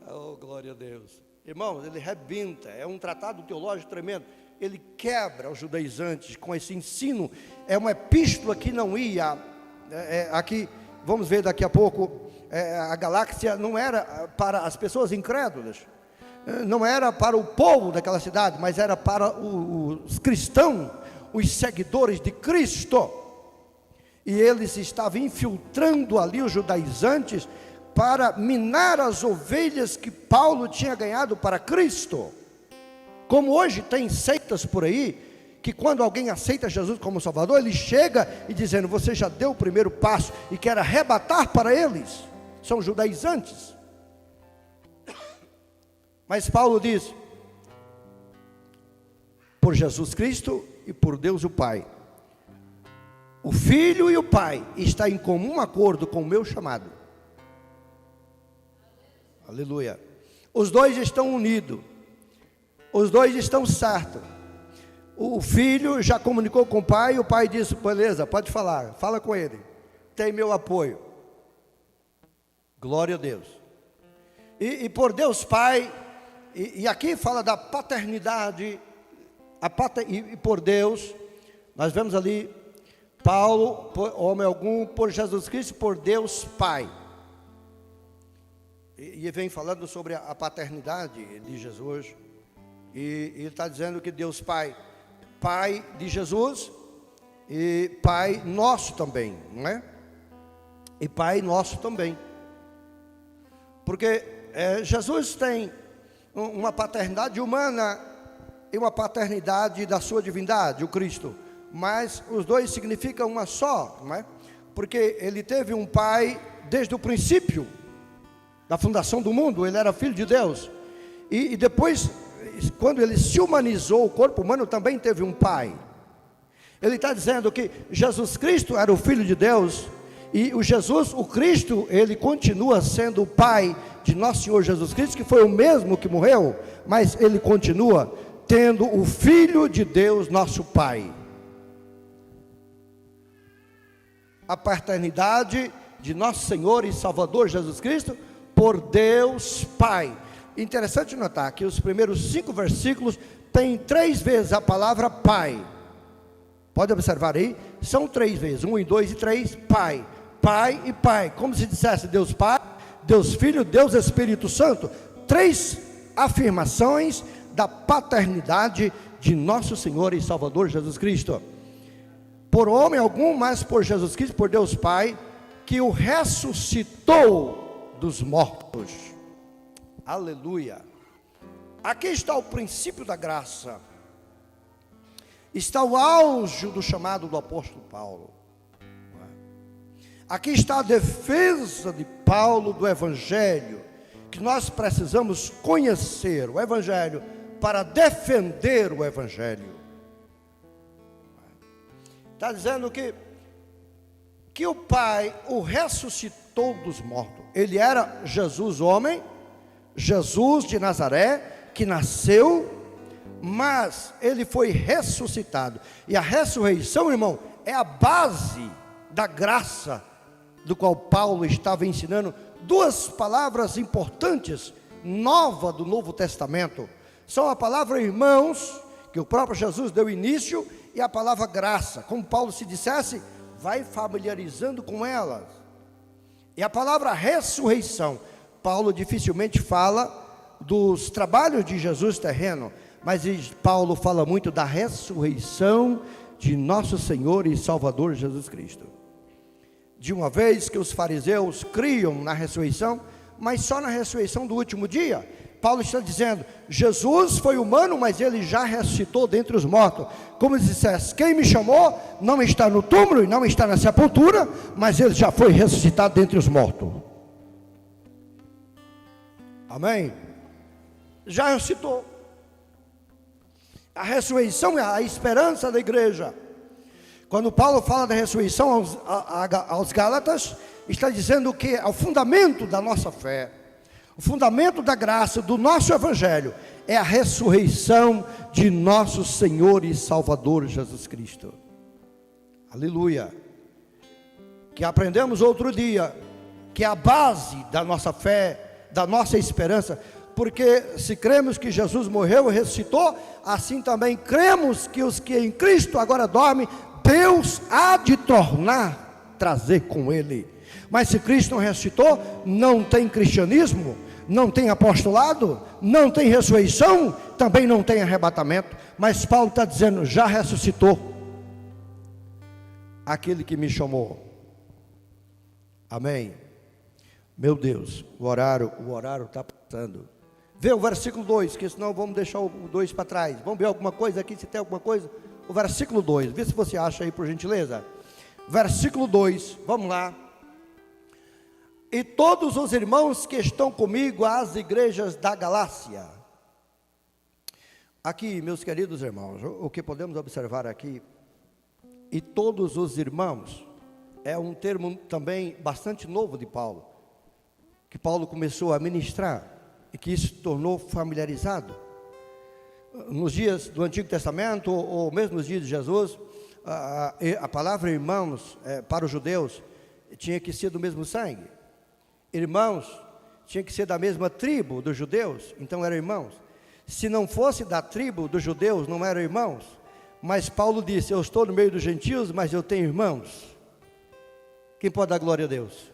Oh, glória a Deus. Irmãos, ele rebenta, é um tratado teológico tremendo. Ele quebra os judaizantes com esse ensino. É uma epístola que não ia, aqui, vamos ver daqui a pouco, a galáxia não era para as pessoas incrédulas, não era para o povo daquela cidade, mas era para os cristãos, os seguidores de Cristo. E eles estavam infiltrando ali os judaizantes para minar as ovelhas que Paulo tinha ganhado para Cristo. Como hoje tem seitas por aí, que quando alguém aceita Jesus como Salvador, ele chega e dizendo, você já deu o primeiro passo, e quer arrebatar para eles. São judaizantes. Mas Paulo diz, por Jesus Cristo e por Deus o Pai, o Filho e o Pai está em comum acordo com o meu chamado. Aleluia. Os dois estão unidos, os dois estão certos. O filho já comunicou com o pai, o pai disse, beleza, pode falar, fala com ele, tem meu apoio. Glória a Deus. E por Deus Pai, e aqui fala da paternidade, e por Deus, nós vemos ali, Paulo, homem algum, por Jesus Cristo, por Deus Pai. E vem falando sobre a paternidade de Jesus, e ele está dizendo que Deus Pai, Pai de Jesus, e Pai nosso também, não é? E Pai nosso também, porque Jesus tem uma paternidade humana, e uma paternidade da sua divindade, o Cristo, mas os dois significam uma só, não é? Porque ele teve um Pai desde o princípio, da fundação do mundo, ele era filho de Deus, e depois, quando ele se humanizou, o corpo humano também teve um pai. Ele está dizendo que Jesus Cristo era o Filho de Deus, e o Jesus, o Cristo, ele continua sendo o Pai de nosso Senhor Jesus Cristo, que foi o mesmo que morreu, mas ele continua tendo o Filho de Deus, nosso Pai. A paternidade de nosso Senhor e Salvador Jesus Cristo, por Deus Pai. Interessante notar que os primeiros 5 versículos tem 3 vezes a palavra Pai. Pode observar aí, são 3 vezes, 1 e 2 e 3, Pai. Pai e Pai, como se dissesse Deus Pai, Deus Filho, Deus Espírito Santo. 3 afirmações da paternidade de nosso Senhor e Salvador Jesus Cristo. Por homem algum, mas por Jesus Cristo, por Deus Pai, que o ressuscitou dos mortos. Aleluia. Aqui está o princípio da graça, está o auge do chamado do apóstolo Paulo. Aqui está a defesa de Paulo do Evangelho, que nós precisamos conhecer o Evangelho para defender o Evangelho. Está dizendo que o Pai o ressuscitou dos mortos. Ele era Jesus homem, Jesus de Nazaré, que nasceu mas ele foi ressuscitado. E a ressurreição, irmão, é a base da graça do qual Paulo estava ensinando. Duas palavras importantes, nova do Novo Testamento, são a palavra irmãos, que o próprio Jesus deu início, e a palavra graça, como Paulo se dissesse, vai familiarizando com elas. E a palavra ressurreição, Paulo dificilmente fala dos trabalhos de Jesus terreno, mas Paulo fala muito da ressurreição de nosso Senhor e Salvador Jesus Cristo. De uma vez que os fariseus criam na ressurreição, mas só na ressurreição do último dia, Paulo está dizendo, Jesus foi humano, mas ele já ressuscitou dentre os mortos. Como se dissesse, quem me chamou não está no túmulo e não está na sepultura, mas ele já foi ressuscitado dentre os mortos. Amém? Já ressuscitou. A ressurreição é a esperança da igreja. Quando Paulo fala da ressurreição aos Gálatas, está dizendo que é o fundamento da nossa fé, o fundamento da graça, do nosso evangelho, é a ressurreição de nosso Senhor e Salvador Jesus Cristo. Aleluia. Que aprendemos outro dia, que é a base da nossa fé, da nossa esperança, porque se cremos que Jesus morreu e ressuscitou, assim também cremos que os que em Cristo agora dormem, Deus há de trazer com ele. Mas se Cristo não ressuscitou, não tem cristianismo, não tem apostolado, não tem ressurreição, também não tem arrebatamento. Mas Paulo está dizendo, já ressuscitou aquele que me chamou. Amém. Meu Deus, o horário está passando. Vê o versículo 2, que senão vamos deixar o 2 para trás. Vamos ver alguma coisa aqui, se tem alguma coisa. O versículo 2, vê se você acha aí por gentileza. Versículo 2, vamos lá. E todos os irmãos que estão comigo às igrejas da Galácia. Aqui, meus queridos irmãos, o que podemos observar aqui, e todos os irmãos, é um termo também bastante novo de Paulo, que Paulo começou a ministrar, e que isso se tornou familiarizado. Nos dias do Antigo Testamento, ou mesmo nos dias de Jesus, a palavra irmãos, para os judeus, tinha que ser do mesmo sangue. Irmãos, tinha que ser da mesma tribo dos judeus, então eram irmãos. Se não fosse da tribo dos judeus, não eram irmãos. Mas Paulo disse, eu estou no meio dos gentios, mas eu tenho irmãos. Quem pode dar glória a Deus?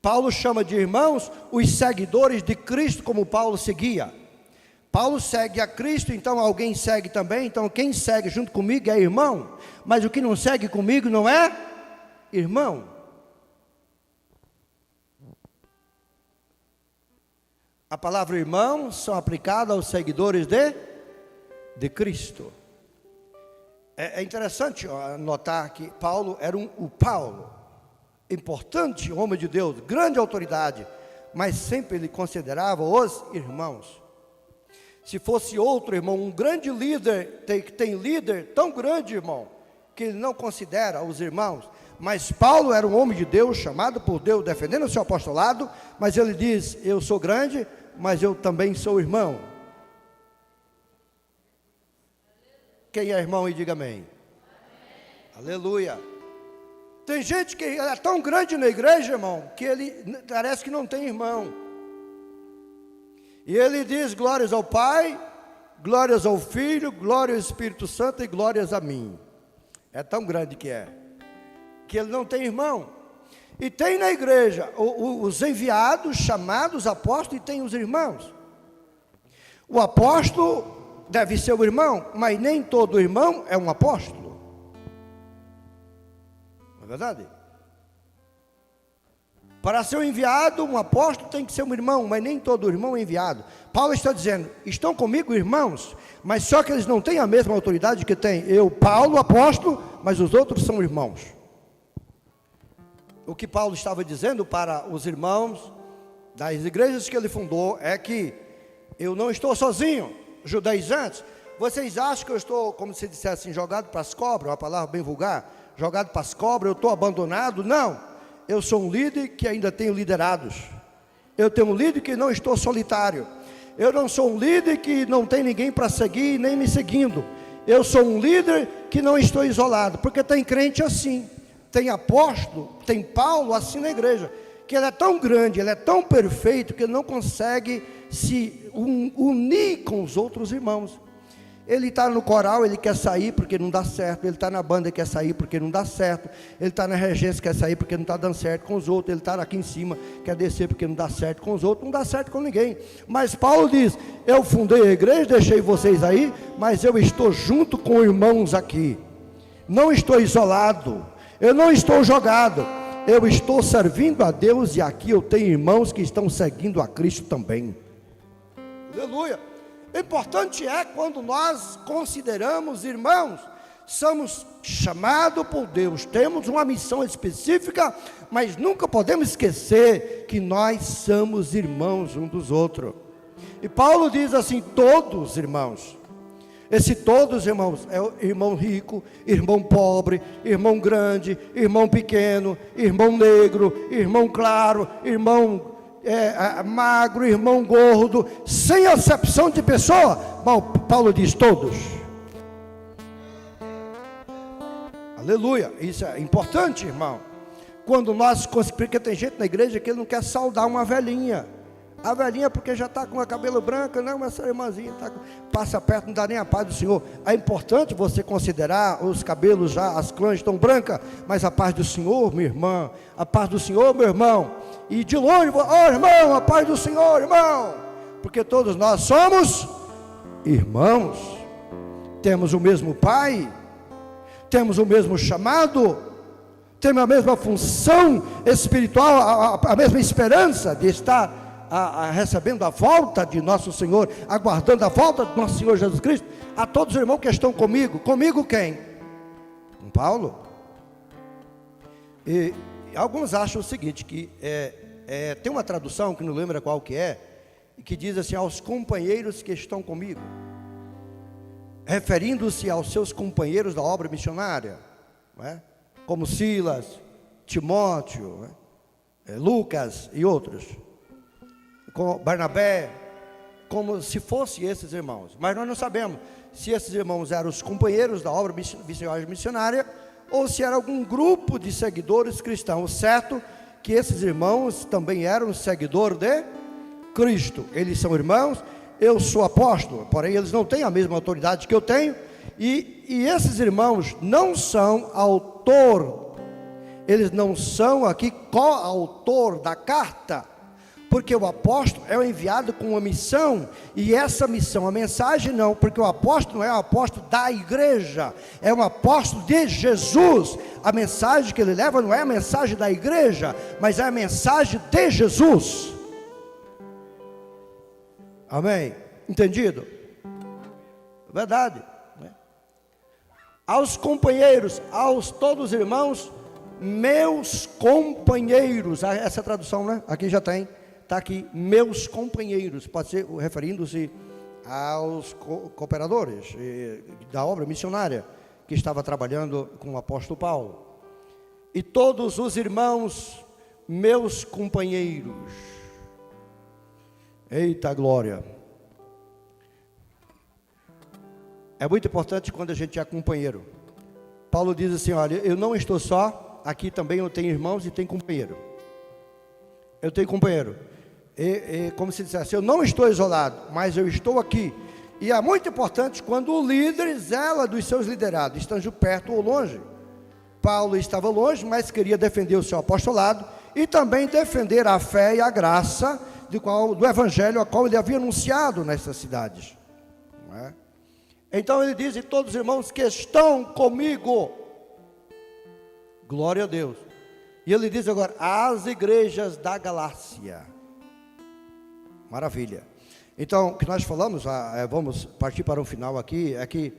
Paulo chama de irmãos os seguidores de Cristo, como Paulo seguia. Paulo segue a Cristo, então alguém segue também. Então quem segue junto comigo é irmão, mas o que não segue comigo não é irmão. A palavra irmão são aplicadas aos seguidores de Cristo. É interessante notar que Paulo era o Paulo, importante homem de Deus, grande autoridade, mas sempre ele considerava os irmãos. Se fosse outro irmão, um grande líder, tem líder tão grande, irmão, que ele não considera os irmãos. Mas Paulo era um homem de Deus, chamado por Deus, defendendo o seu apostolado, mas ele diz, eu sou grande, mas eu também sou irmão. Quem é irmão e diga amém. Aleluia. Tem gente que é tão grande na igreja, irmão, que ele parece que não tem irmão. E ele diz glórias ao Pai, glórias ao Filho, glórias ao Espírito Santo e glórias a mim. É tão grande que ele não tem irmão. E tem na igreja os enviados, chamados apóstolos, e tem os irmãos. O apóstolo deve ser o irmão, mas nem todo irmão é um apóstolo. Não é verdade? Para ser um enviado, um apóstolo tem que ser um irmão, mas nem todo irmão é enviado. Paulo está dizendo, estão comigo irmãos, mas só que eles não têm a mesma autoridade que tem eu, Paulo, apóstolo, mas os outros são irmãos. O que Paulo estava dizendo para os irmãos das igrejas que ele fundou é que eu não estou sozinho, judaizantes. Vocês acham que eu estou, como se dissesse assim, jogado para as cobras, uma palavra bem vulgar, jogado para as cobras, eu estou abandonado? Não. Eu sou um líder que ainda tenho liderados. Eu tenho um líder que não estou solitário. Eu não sou um líder que não tem ninguém para seguir, nem me seguindo. Eu sou um líder que não estou isolado, porque tem crente assim, tem apóstolo, tem Paulo assim na igreja, que ele é tão grande, ele é tão perfeito, que ele não consegue se unir com os outros irmãos. Ele está no coral, ele quer sair porque não dá certo. Ele está na banda, ele quer sair porque não dá certo. Ele está na regência, quer sair porque não está dando certo com os outros. Ele está aqui em cima, quer descer porque não dá certo com os outros. Não dá certo com ninguém. Mas Paulo diz, eu fundei a igreja, deixei vocês aí, mas eu estou junto com irmãos aqui. Não estou isolado, eu não estou jogado. Eu estou servindo a Deus e aqui eu tenho irmãos que estão seguindo a Cristo também. Aleluia. O importante é quando nós consideramos irmãos, somos chamados por Deus, temos uma missão específica, mas nunca podemos esquecer que nós somos irmãos um dos outros. E Paulo diz assim, todos irmãos. Esse todos irmãos, é o irmão rico, irmão pobre, irmão grande, irmão pequeno, irmão negro, irmão claro, irmão magro, irmão gordo, sem acepção de pessoa. Bom, Paulo diz todos. Aleluia, isso é importante, irmão. Quando nós, porque tem gente na igreja que ele não quer saudar uma velhinha. A velhinha porque já está com o cabelo branco, não, essa irmãzinha passa perto, não dá nem a paz do Senhor. É importante você considerar os cabelos já, as clãs estão brancas, mas a paz do Senhor, minha irmã, a paz do Senhor, meu irmão. E de longe, irmão, a paz do Senhor, irmão, porque todos nós somos irmãos, temos o mesmo Pai, temos o mesmo chamado, temos a mesma função espiritual, a mesma esperança de estar recebendo a volta de nosso Senhor, aguardando a volta de nosso Senhor Jesus Cristo. A todos os irmãos que estão comigo quem? Com Paulo. E alguns acham o seguinte, que tem uma tradução que não lembra qual que é, que diz assim, aos companheiros que estão comigo, referindo-se aos seus companheiros da obra missionária, não é? Como Silas, Timóteo, Lucas e outros, com Barnabé, como se fossem esses irmãos. Mas nós não sabemos se esses irmãos eram os companheiros da obra missionária ou se era algum grupo de seguidores cristãos. Certo que esses irmãos também eram seguidores de Cristo. Eles são irmãos, eu sou apóstolo, porém eles não têm a mesma autoridade que eu tenho. E esses irmãos não são autor, eles não são aqui coautor da carta, porque o apóstolo é o enviado com uma missão, e essa missão, a mensagem não, porque o apóstolo não é um apóstolo da igreja, é um apóstolo de Jesus. A mensagem que ele leva não é a mensagem da igreja, mas é a mensagem de Jesus. Amém? Entendido? Verdade, né? Aos companheiros, aos todos os irmãos, meus companheiros, essa tradução, né? Aqui já tem. Está aqui, meus companheiros, pode ser referindo-se aos cooperadores da obra missionária, que estava trabalhando com o apóstolo Paulo. E todos os irmãos, meus companheiros. Eita glória! É muito importante quando a gente é companheiro. Paulo diz assim, olha, eu não estou só, aqui também eu tenho irmãos e tenho companheiro. Eu tenho companheiro. Como se dissesse, eu não estou isolado, mas eu estou aqui. E é muito importante quando o líder zela dos seus liderados, estando perto ou longe. Paulo estava longe, mas queria defender o seu apostolado e também defender a fé e a graça do evangelho a qual ele havia anunciado nessas cidades, não é? Então ele diz, e todos os irmãos que estão comigo, glória a Deus. E ele diz agora, as igrejas da Galácia. Maravilha. Então, o que nós falamos, vamos partir para um final aqui, é que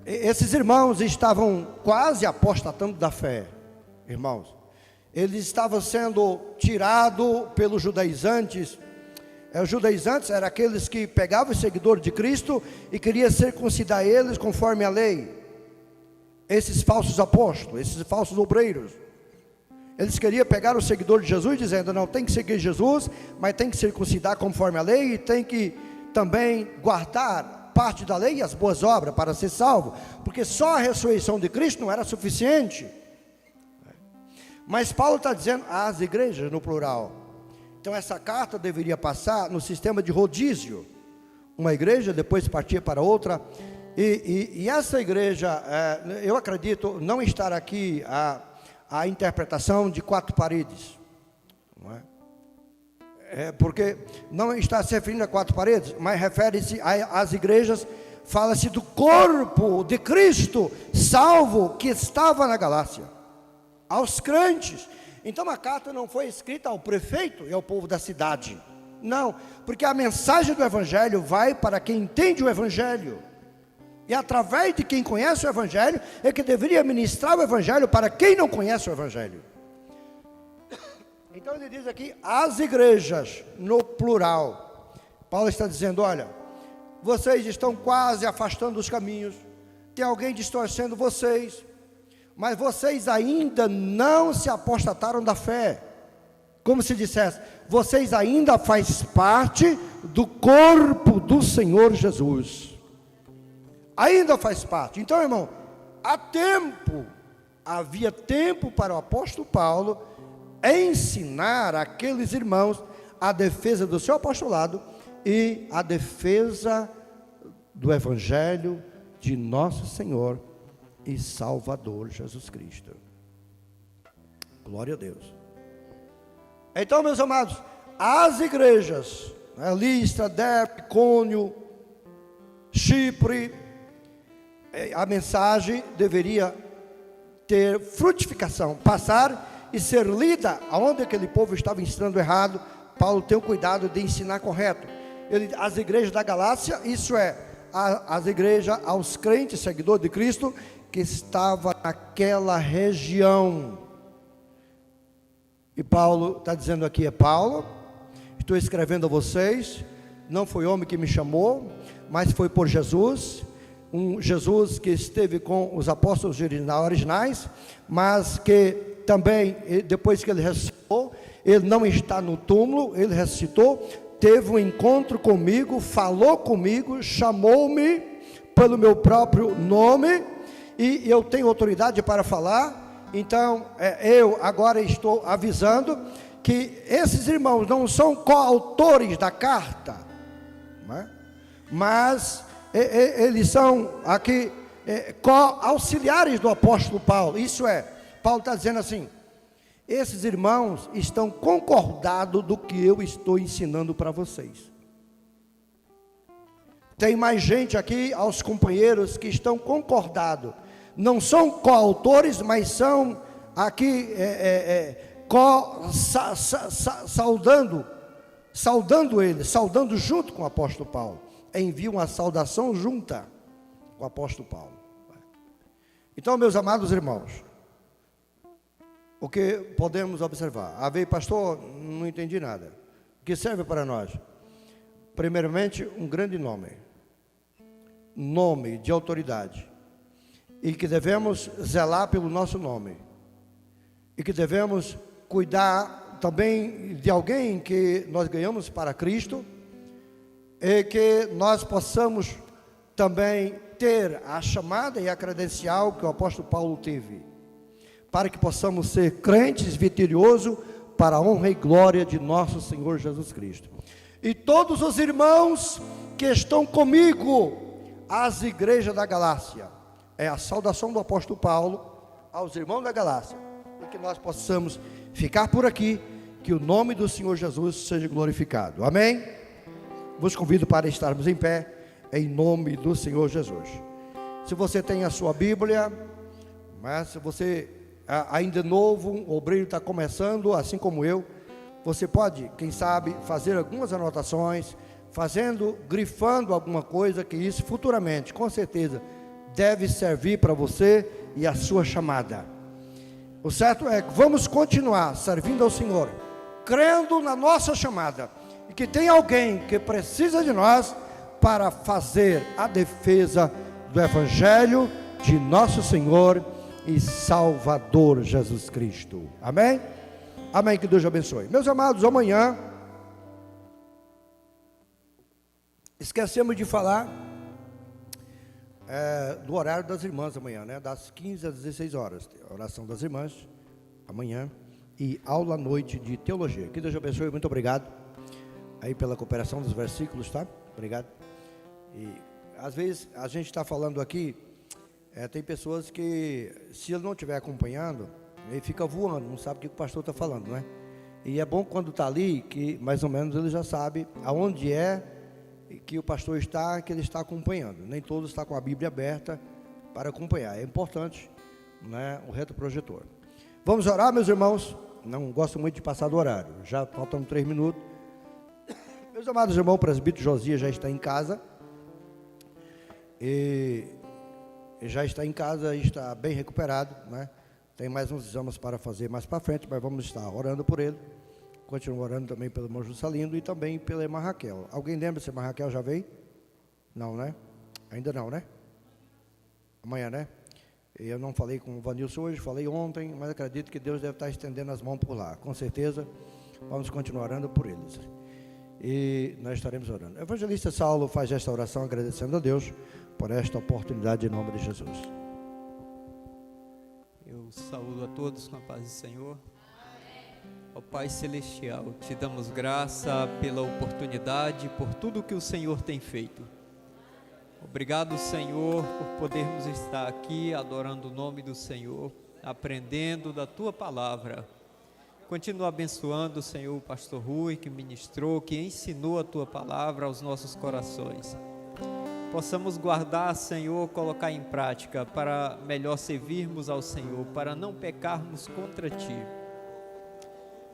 esses irmãos estavam quase apostatando da fé, irmãos. Eles estavam sendo tirados pelos judaizantes. Os judaizantes eram aqueles que pegavam os seguidores de Cristo e queriam circuncidar eles conforme a lei. Esses falsos apóstolos, esses falsos obreiros. Eles queriam pegar o seguidor de Jesus, dizendo, não, tem que seguir Jesus, mas tem que circuncidar conforme a lei, e tem que também guardar parte da lei e as boas obras para ser salvo, porque só a ressurreição de Cristo não era suficiente. Mas Paulo está dizendo às igrejas no plural. Então essa carta deveria passar no sistema de rodízio, uma igreja depois partia para outra, e essa igreja, eu acredito não estar aqui a interpretação de 4 paredes, não é? Porque não está se referindo a 4 paredes, mas refere-se às igrejas, fala-se do corpo de Cristo salvo que estava na Galácia, aos crentes. Então a carta não foi escrita ao prefeito e ao povo da cidade, não, porque a mensagem do Evangelho vai para quem entende o Evangelho, e através de quem conhece o Evangelho, é que deveria ministrar o Evangelho para quem não conhece o Evangelho. Então ele diz aqui, as igrejas, no plural. Paulo está dizendo, olha, vocês estão quase afastando os caminhos, tem alguém distorcendo vocês, mas vocês ainda não se apostataram da fé. Como se dissesse, vocês ainda fazem parte do corpo do Senhor Jesus. Ainda faz parte. Então, irmão, havia tempo para o apóstolo Paulo ensinar aqueles irmãos a defesa do seu apostolado e a defesa do Evangelho de nosso Senhor e Salvador Jesus Cristo. Glória a Deus. Então, meus amados, as igrejas, Listra, Derbe, Icônio, Chipre, a mensagem deveria ter frutificação, passar e ser lida aonde aquele povo estava ensinando errado. Paulo tem o cuidado de ensinar correto. As igrejas da Galácia, isso é, as igrejas aos crentes, seguidores de Cristo, que estava naquela região. E Paulo está dizendo aqui, Paulo, estou escrevendo a vocês, não foi homem que me chamou, mas foi por Jesus, um Jesus que esteve com os apóstolos originais, mas que também, depois que ele ressuscitou, ele não está no túmulo, ele ressuscitou, teve um encontro comigo, falou comigo, chamou-me pelo meu próprio nome, e eu tenho autoridade para falar. Então, eu agora estou avisando que esses irmãos não são coautores da carta, né? Mas eles são aqui auxiliares do apóstolo Paulo. Isso é, Paulo está dizendo assim, esses irmãos estão concordados do que eu estou ensinando para vocês. Tem mais gente aqui, aos companheiros, que estão concordados, não são coautores, mas são aqui saudando ele, saudando junto com o apóstolo Paulo. Envia uma saudação junta com o apóstolo Paulo. Então, meus amados irmãos, o que podemos observar? Pastor, não entendi nada. O que serve para nós? Primeiramente, um grande nome de autoridade, e que devemos zelar pelo nosso nome, e que devemos cuidar também de alguém que nós ganhamos para Cristo, e que nós possamos também ter a chamada e a credencial que o apóstolo Paulo teve, para que possamos ser crentes vitoriosos para a honra e glória de nosso Senhor Jesus Cristo. E todos os irmãos que estão comigo, as igrejas da Galácia, é a saudação do apóstolo Paulo aos irmãos da Galácia, e que nós possamos ficar por aqui, que o nome do Senhor Jesus seja glorificado. Amém? Vos convido para estarmos em pé, em nome do Senhor Jesus. Se você tem a sua Bíblia, mas se você ainda é novo, o obreiro está começando, assim como eu, você pode, quem sabe, fazer algumas anotações, grifando alguma coisa, que isso futuramente, com certeza, deve servir para você e a sua chamada. O certo é que vamos continuar servindo ao Senhor, crendo na nossa chamada, e que tem alguém que precisa de nós para fazer a defesa do Evangelho de nosso Senhor e Salvador Jesus Cristo. Amém? Amém, que Deus abençoe. Meus amados, amanhã esquecemos de falar do horário das irmãs amanhã, né? Das 15 às 16 horas, oração das irmãs amanhã e aula à noite de teologia. Que Deus abençoe, muito obrigado aí pela cooperação dos versículos, tá? Obrigado. E às vezes a gente está falando aqui, tem pessoas que, se ele não estiver acompanhando, ele fica voando, não sabe o que o pastor está falando, né? E é bom quando está ali, que mais ou menos ele já sabe aonde é que o pastor está, que ele está acompanhando. Nem todos estão com a Bíblia aberta para acompanhar. É importante, né, o retroprojetor. Vamos orar, meus irmãos? Não gosto muito de passar do horário. Já faltam 3 minutos. Meus amados irmãos, o presbítero Josias já está em casa. E já está em casa e está bem recuperado, né? Tem mais uns exames para fazer mais para frente, mas vamos estar orando por ele. Continuo orando também pelo irmão Juscelino e também pela irmã Raquel. Alguém lembra se a irmã Raquel já veio? Não, né? Ainda não, né? Amanhã, né? Eu não falei com o Vanilson hoje, falei ontem, mas acredito que Deus deve estar estendendo as mãos por lá. Com certeza, vamos continuar orando por eles. E nós estaremos orando. O evangelista Saulo faz esta oração agradecendo a Deus por esta oportunidade em nome de Jesus. Eu saúdo a todos com a paz do Senhor. Ó Pai Celestial, te damos graça pela oportunidade, por tudo que o Senhor tem feito. Obrigado, Senhor, por podermos estar aqui adorando o nome do Senhor, aprendendo da Tua Palavra. Continua abençoando, Senhor, o pastor Rui, que ministrou, que ensinou a Tua Palavra aos nossos corações. Possamos guardar, Senhor, colocar em prática para melhor servirmos ao Senhor, para não pecarmos contra Ti.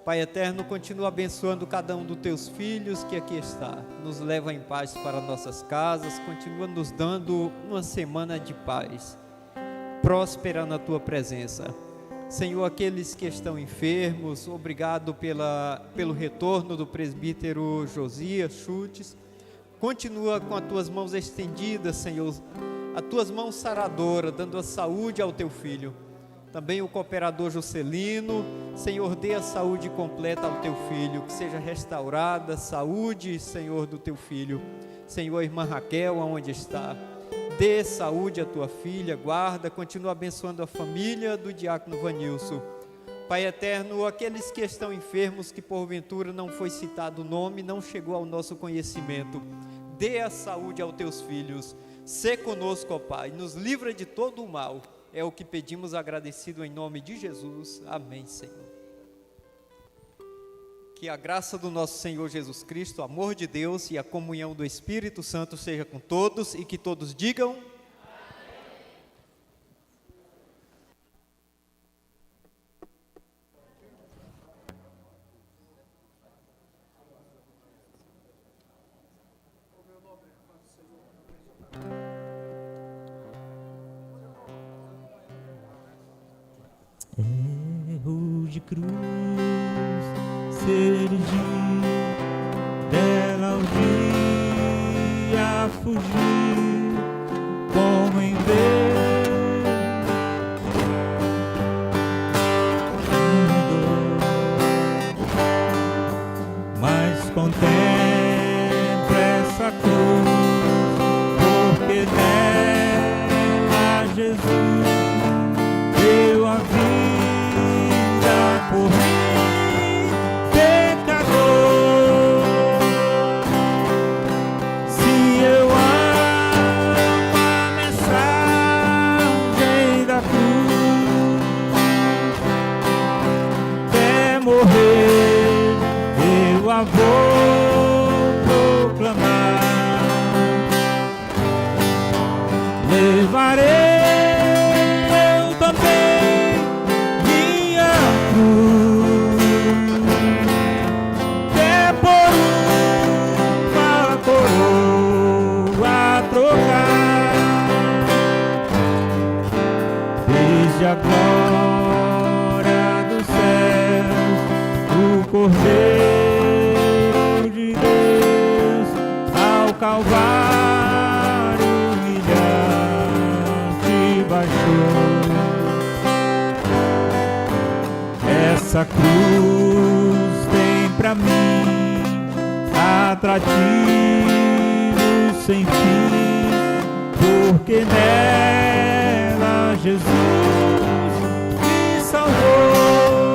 Pai eterno, continua abençoando cada um dos Teus filhos que aqui está. Nos leva em paz para nossas casas, continua nos dando uma semana de paz, próspera na Tua presença. Senhor, aqueles que estão enfermos, obrigado pelo retorno do presbítero Josias Chutes. Continua com as Tuas mãos estendidas, Senhor, as Tuas mãos saradoras, dando a saúde ao Teu filho. Também o cooperador Juscelino, Senhor, dê a saúde completa ao Teu filho, que seja restaurada a saúde, Senhor, do Teu filho. Senhor, irmã Raquel, aonde está? Dê saúde à Tua filha, guarda, continua abençoando a família do diácono Vanilson. Pai eterno, aqueles que estão enfermos, que porventura não foi citado o nome, não chegou ao nosso conhecimento, dê a saúde aos Teus filhos. Sê conosco, ó Pai, nos livra de todo o mal. É o que pedimos agradecido em nome de Jesus. Amém, Senhor. Que a graça do nosso Senhor Jesus Cristo, o amor de Deus e a comunhão do Espírito Santo seja com todos e que todos digam... Erro de cruz, sergi, dela um dia fugir, como em Deus, mas contempla essa cruz, porque nela Jesus deu a vida por mim, pecador. Se eu amo a mensagem da cruz, até morrer eu a vou proclamar. Levarei a glória dos céus, o Cordeiro de Deus, ao Calvário humilhante baixou. essa cruz tem pra mim atrativo sem fim, porque nela Jesus me salvou.